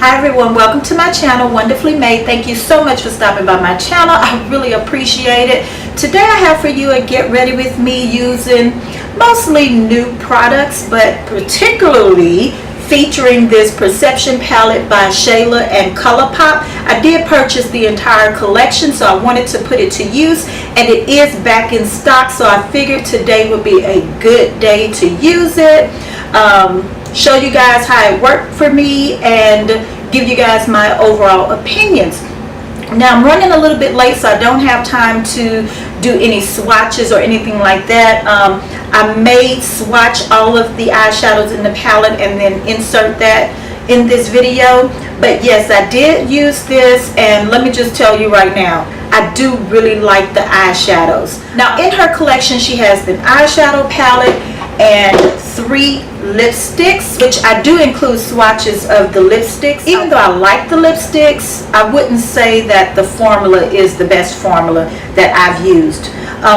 Hi everyone, welcome to my channel, Wonderfully Made. Thank you so much for stopping by my channel. I really appreciate it. Today I have for you a get ready with me using mostly new products, but particularly featuring this Perception palette by Shayla and Colourpop. I did purchase the entire collection, so I wanted to put it to use, and it is back in stock, so I figured today would be a good day to use it. Show you guys how it worked for me and give you guys my overall opinions. Now I'm running a little bit late, so I don't have time to do any swatches or anything like that. I may swatch all of the eyeshadows in the palette and then insert that in this video. But yes, I did use this, and let me just tell you right now, I do really like the eyeshadows. Now in her collection she has an eyeshadow palette and 3 lipsticks, which I do include swatches of the lipsticks. Even though I like the lipsticks, I wouldn't say that the formula is the best formula that I've used.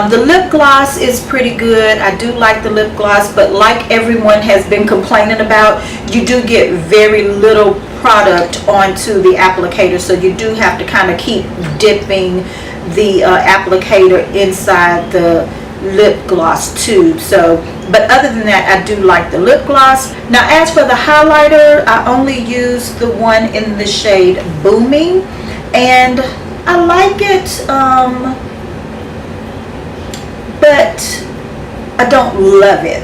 The lip gloss is pretty good. I do like the lip gloss, but like everyone has been complaining about, you do get very little product onto the applicator, so you do have to kind of keep dipping the applicator inside the lip gloss tube. So but other than that, I do like the lip gloss. Now as for the highlighter, I only use the one in the shade Booming, and I like it, but I don't love it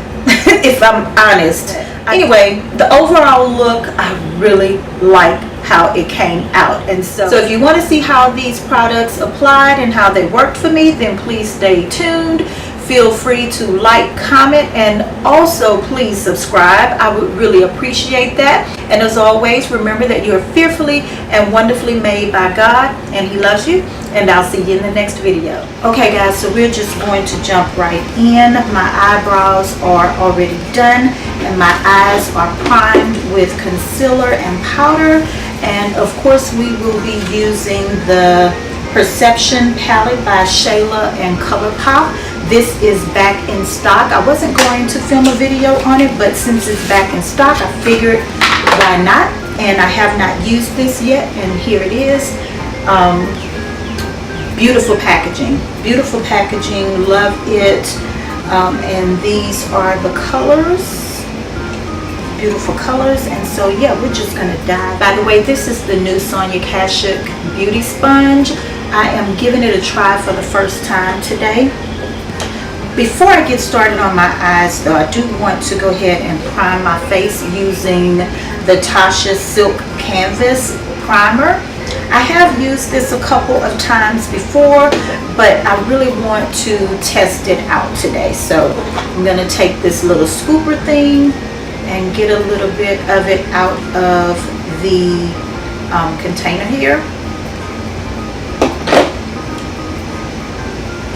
if I'm honest. Anyway, the overall look, I really like how it came out. And so if you want to see how these products applied and how they worked for me, then please stay tuned. Feel free to like, comment, and also please subscribe. I would really appreciate that. And as always, remember that you are fearfully and wonderfully made by God, and He loves you. And I'll see you in the next video. Okay guys, so we're just going to jump right in. My eyebrows are already done, and my eyes are primed with concealer and powder. And of course we will be using the Perception palette by Shayla and Colourpop. This is back in stock. I wasn't going to film a video on it, but since it's back in stock, I figured why not? And I have not used this yet, and here it is. Beautiful packaging. Beautiful packaging. Love it. And these are the colors. Beautiful colors. And so yeah, we're just gonna dive. By the way, this is the new Sonia Kashuk beauty sponge. I am giving it a try for the first time today. Before I get started on my eyes though, I do want to go ahead and prime my face using the Tasha Silk Canvas primer. I have used this a couple of times before, but I really want to test it out today. So I'm going to take this little scooper thing and get a little bit of it out of the container here.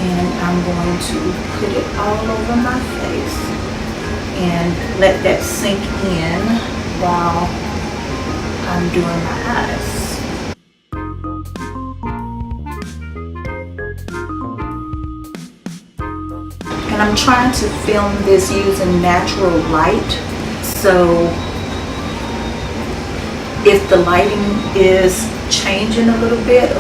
And I'm going to put it all over my face and let that sink in while I'm doing my eyes. And I'm trying to film this using natural light, so if the lighting is changing a little bit.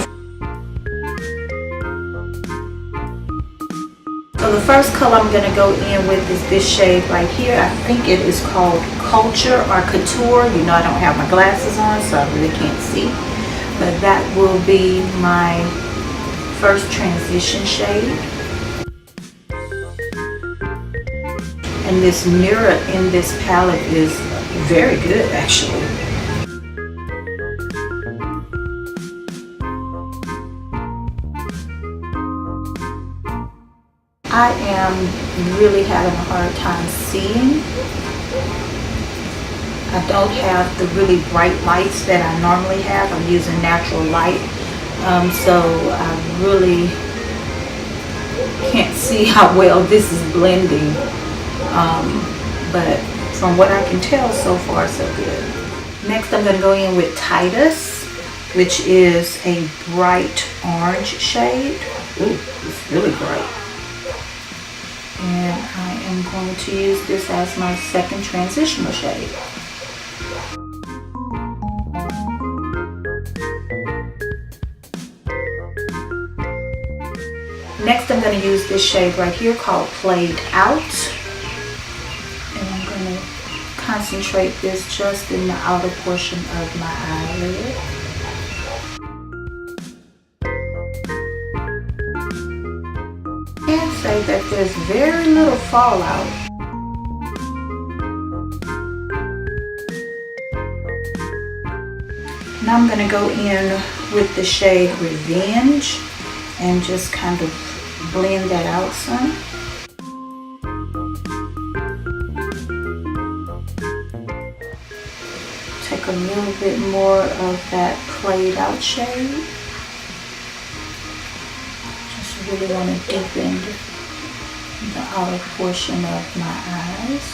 So the first color I'm going to go in with is this shade right here. I think it is called Culture or Couture. You know, I don't have my glasses on, so I really can't see. But that will be my first transition shade. And this mirror in this palette is very good actually. I am really having a hard time seeing. I don't have the really bright lights that I normally have. I'm using natural light. So I really can't see how well this is blending. But from what I can tell, so far so good. Next I'm going to go in with Titus, which is a bright orange shade. Ooh, it's really bright. And I am going to use this as my second transitional shade. Next, I'm going to use this shade right here called Played Out. And I'm going to concentrate this just in the outer portion of my eyelid. And say that there's very little fallout. Now I'm going to go in with the shade Revenge and just kind of blend that out some. Take a little bit more of that Played Out shade. Just really want to deepen the outer portion of my eyes.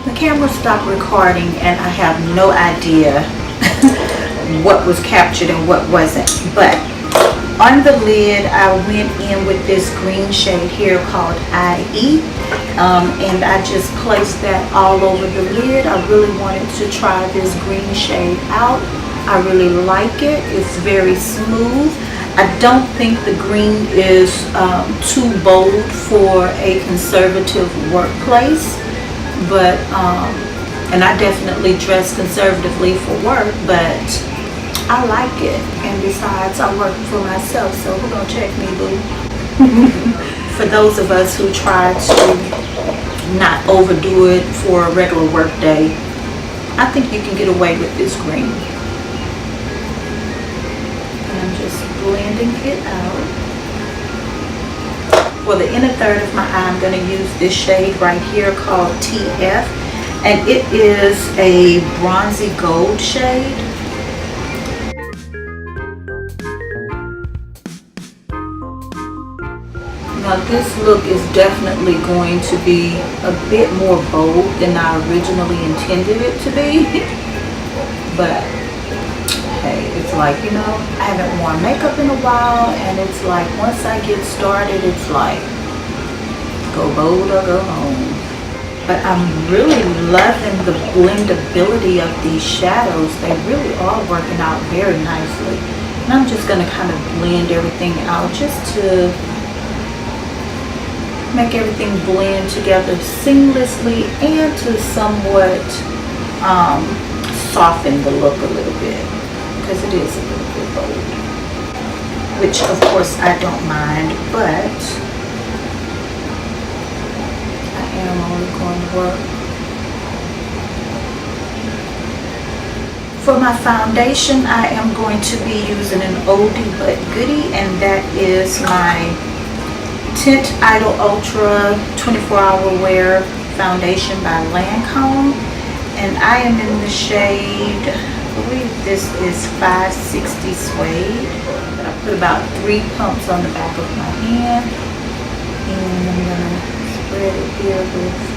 The camera stopped recording and I have no idea what was captured and what wasn't, but on the lid I went in with this green shade here called IE, and I just placed that all over the lid. I really wanted to try this green shade out. I really like it. It's very smooth. I don't think the green is too bold for a conservative workplace, but and I definitely dress conservatively for work, but I like it. And besides, I work for myself, so who gonna check me, boo? For those of us who try to not overdo it for a regular work day, I think you can get away with this green. And I'm just blending it out. For the inner third of my eye, I'm going to use this shade right here called TF, and it is a bronzy gold shade. Now this look is definitely going to be a bit more bold than I originally intended it to be, but hey, it's like, you know, I haven't worn makeup in a while, and it's like once I get started, it's like go bold or go home. But I'm really loving the blendability of these shadows. They really are working out very nicely. And I'm just going to kind of blend everything out just to make everything blend together seamlessly and to somewhat soften the look a little bit, because it is a little bit bold, which of course I don't mind, but I am only going to work. For my foundation, I am going to be using an oldie but goodie, and that is my Tint Idol Ultra 24-Hour Wear Foundation by Lancome, and I am in the shade, I believe this is 560 Suede. I put about 3 pumps on the back of my hand, and I'm going to spread it here with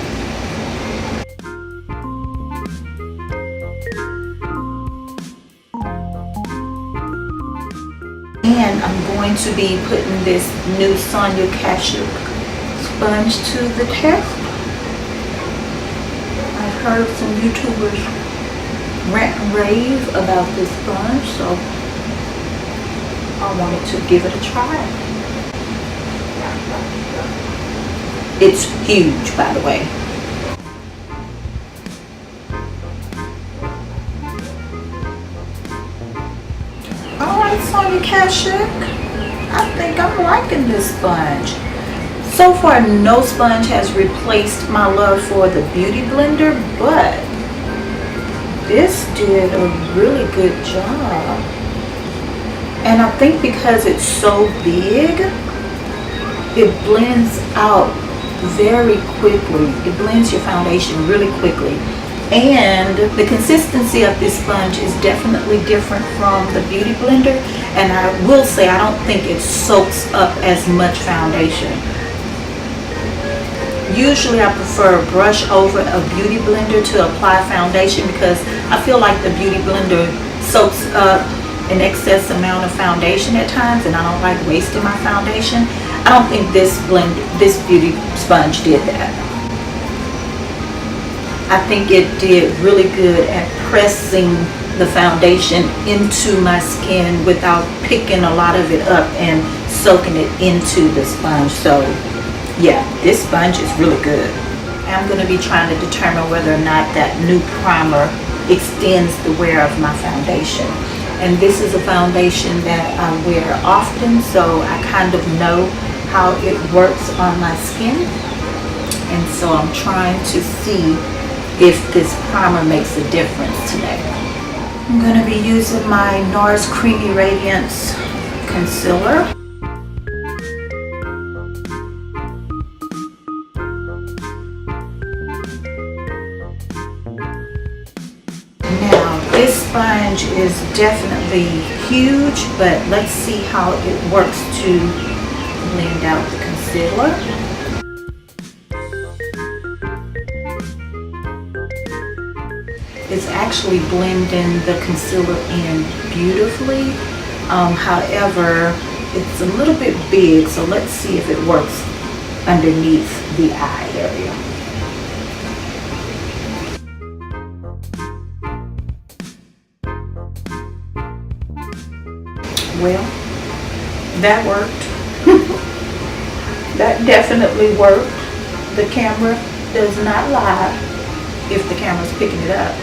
and I'm going to be putting this new Sonia Kashuk sponge to the test. I've heard some YouTubers rant and rave about this sponge, so I wanted to give it a try. It's huge, by the way. Alright, Sonia Kashuk, I think I'm liking this sponge. So far, no sponge has replaced my love for the Beauty Blender, but this did a really good job. And I think because it's so big, it blends out very quickly. It blends your foundation really quickly. And the consistency of this sponge is definitely different from the Beauty Blender. And I will say, I don't think it soaks up as much foundation. Usually I prefer a brush over a Beauty Blender to apply foundation, because I feel like the Beauty Blender soaks up an excess amount of foundation at times, and I don't like wasting my foundation. I don't think this beauty sponge did that. I think it did really good at pressing the foundation into my skin without picking a lot of it up and soaking it into the sponge. So yeah, this sponge is really good. I'm going to be trying to determine whether or not that new primer extends the wear of my foundation. And this is a foundation that I wear often, so I kind of know how it works on my skin. And so I'm trying to see if this primer makes a difference today. I'm going to be using my NARS Creamy Radiance Concealer. Now, this sponge is definitely huge, but let's see how it works to blend out the concealer. It's actually blending the concealer in beautifully. However, it's a little bit big, so let's see if it works underneath the eye area. Well, that worked. That definitely worked. The camera does not lie if the camera's picking it up.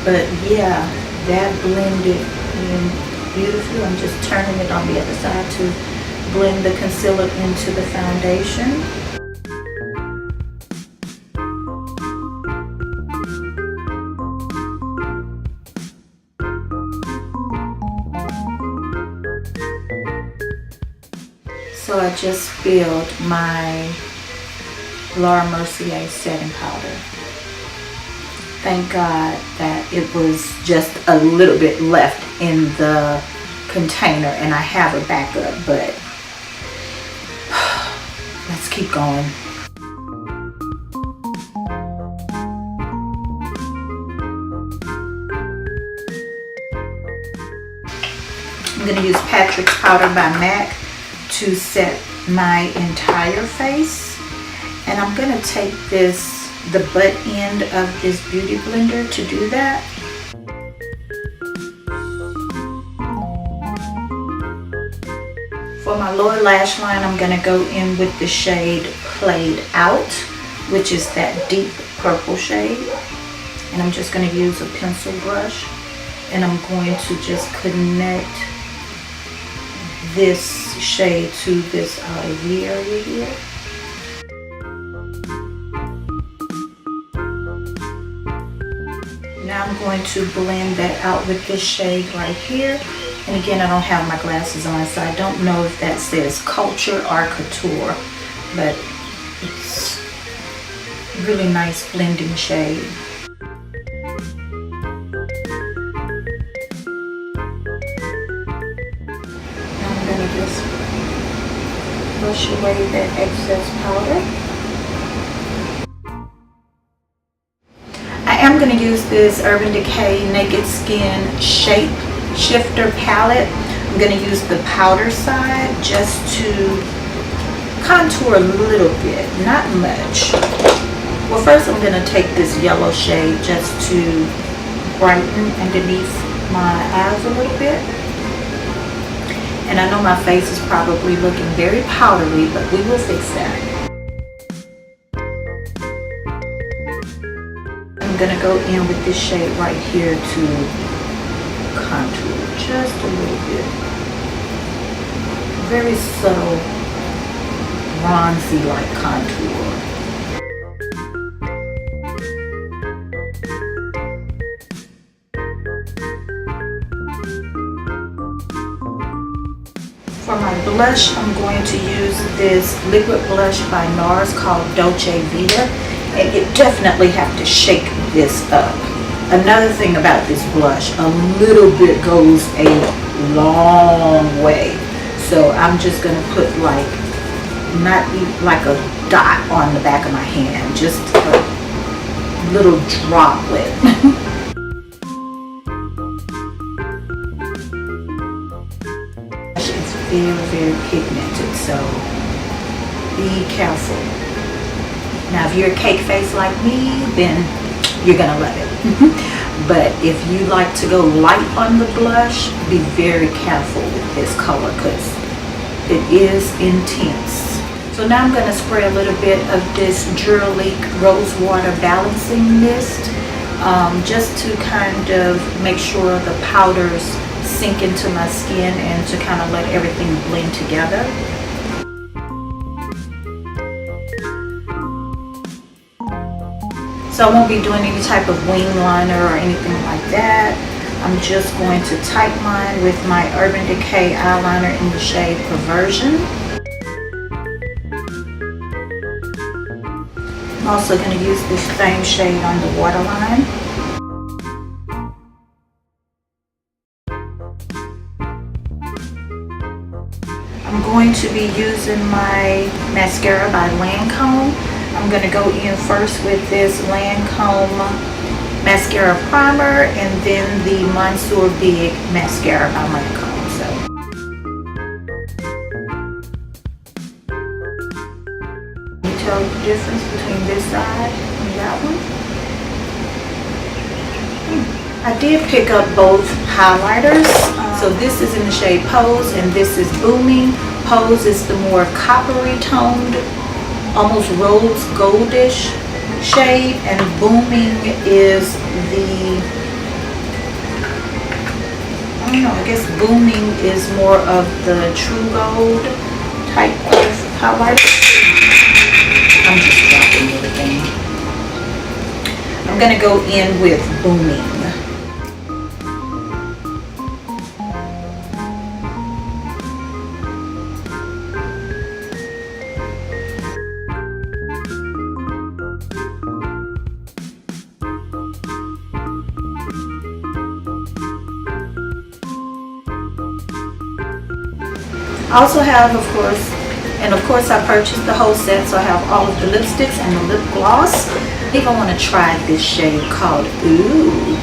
But yeah, that blended in beautifully. I'm just turning it on the other side to blend the concealer into the foundation. So I just filled my Laura Mercier setting powder. Thank God that it was just a little bit left in the container and I have a backup, but let's keep going. I'm going to use Patrick's Powder by MAC to set my entire face, and I'm going to take the butt end of this beauty blender to do that. For my lower lash line, I'm going to go in with the shade Played Out, which is that deep purple shade. And I'm just going to use a pencil brush, and I'm going to just connect this shade to this outer V area here. Now I'm going to blend that out with this shade right here. And again, I don't have my glasses on, so I don't know if that says Culture or Couture, but it's a really nice blending shade. Now I'm going to just brush away that excess powder. I am going to use this Urban Decay Naked Skin Shape Shifter palette. I'm going to use the powder side just to contour a little bit, not much. Well, first I'm going to take this yellow shade just to brighten underneath my eyes a little bit. And I know my face is probably looking very powdery, but we will fix that. I'm going to go in with this shade right here to contour just a little bit. Very subtle, bronzy-like contour. For my blush, I'm going to use this liquid blush by NARS called Dolce Vita. And you definitely have to shake this up. Another thing about this blush, a little bit goes a long way. So I'm just going to put like, not like a dot on the back of my hand, just a little droplet. It's very, very pigmented, so be careful. Now, if you're a cake face like me, then you're gonna love it. But if you like to go light on the blush, be very careful with this color because it is intense. So now I'm going to spray a little bit of this GRWM Rose Water Balancing Mist, just to kind of make sure the powders sink into my skin and to kind of let everything blend together. So I won't be doing any type of wing liner or anything like that. I'm just going to type mine with my Urban Decay eyeliner in the shade Perversion. I'm also going to use this same shade on the waterline. I'm going to be using my mascara by Lancome. I'm going to go in first with this Lancome mascara primer and then the Monsieur Big mascara by Lancome. So you tell the difference between this side and that one. I did pick up both highlighters. So this is in the shade Pose and this is Booming. Pose is the more coppery toned, almost rose goldish shade, and Booming is the, I don't know, I guess Booming is more of the true gold type of highlighter. I'm just dropping everything. I'm going to go in with Booming. I also have, of course I purchased the whole set, so I have all of the lipsticks and the lip gloss. I think I want to try this shade called Ooh.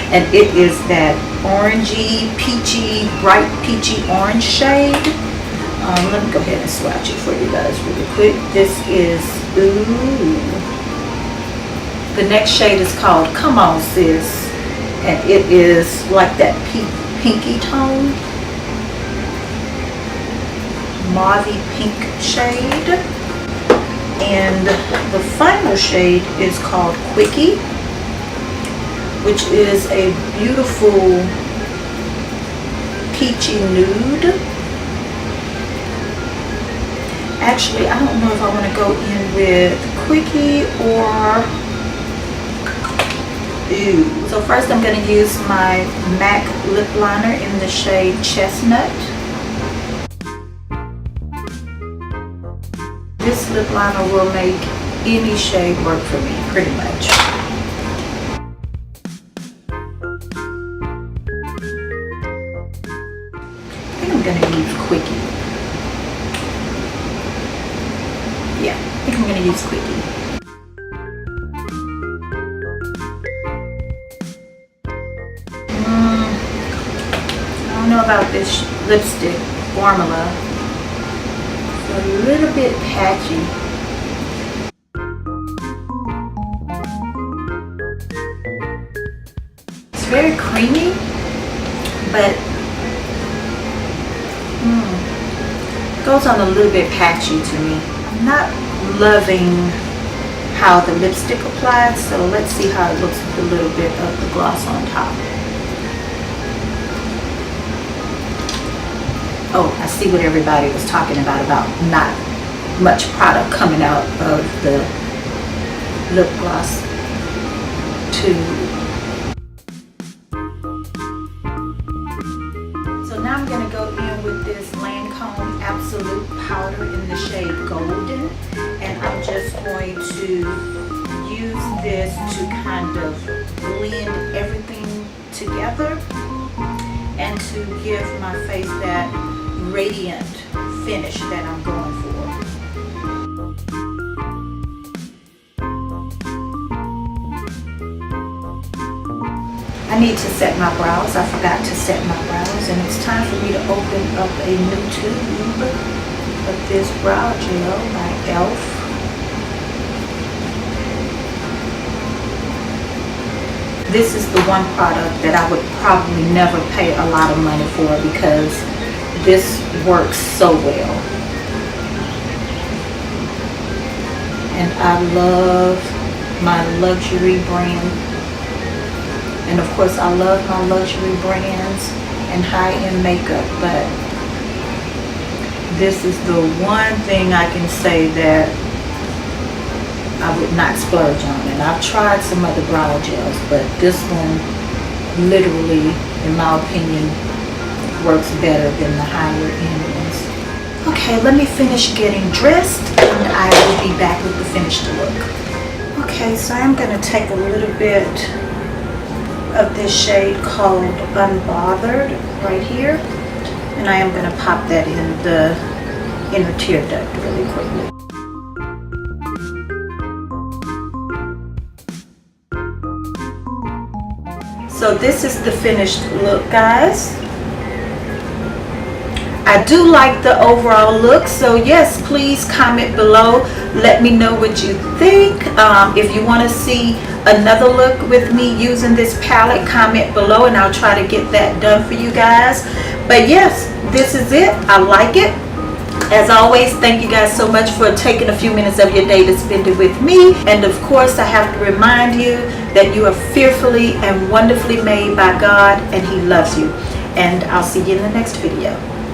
And it is that orangey, peachy, bright peachy orange shade. Let me go ahead and swatch it for you guys really quick. This is Ooh. The next shade is called Come On Sis, and it is like that pinky tone. Mauvey pink shade, and the final shade is called Quickie, which is a beautiful peachy nude. Actually, I don't know if I want to go in with Quickie or Ooh. So first I'm going to use my MAC lip liner in the shade Chestnut. This lip liner will make any shade work for me, pretty much. I think I'm going to use Quickie. Yeah, I think I'm going to use Quickie. I don't know about this lipstick formula. A little bit patchy. It's very creamy, but it goes on a little bit patchy to me. I'm not loving how the lipstick applied, so let's see how it looks with a little bit of the gloss on top. Oh, I see what everybody was talking about not much product coming out of the lip gloss tube. So now I'm going to go in with this Lancome Absolute Powder in the shade Golden, and I'm just going to use this to kind of blend everything together and to give my face that radiant finish that I'm going for. I need to set my brows. I forgot to set my brows, and it's time for me to open up a new tube of this brow gel by e.l.f. this is the one product that I would probably never pay a lot of money for, because this works so well. And I love my luxury brand. And of course I love my luxury brands and high-end makeup, but this is the one thing I can say that I would not splurge on. And I've tried some other brow gels, but this one literally, in my opinion, works better than the higher end ones. Okay, let me finish getting dressed and I will be back with the finished look. Okay, so I'm going to take a little bit of this shade called Unbothered right here, and I am going to pop that in the inner tear duct really quickly. So this is the finished look, guys. I do like the overall look, so yes, please comment below. Let me know what you think. If you want to see another look with me using this palette, comment below and I'll try to get that done for you guys. But yes, this is it. I like it. As always, thank you guys so much for taking a few minutes of your day to spend it with me. And of course, I have to remind you that you are fearfully and wonderfully made by God, and He loves you. And I'll see you in the next video.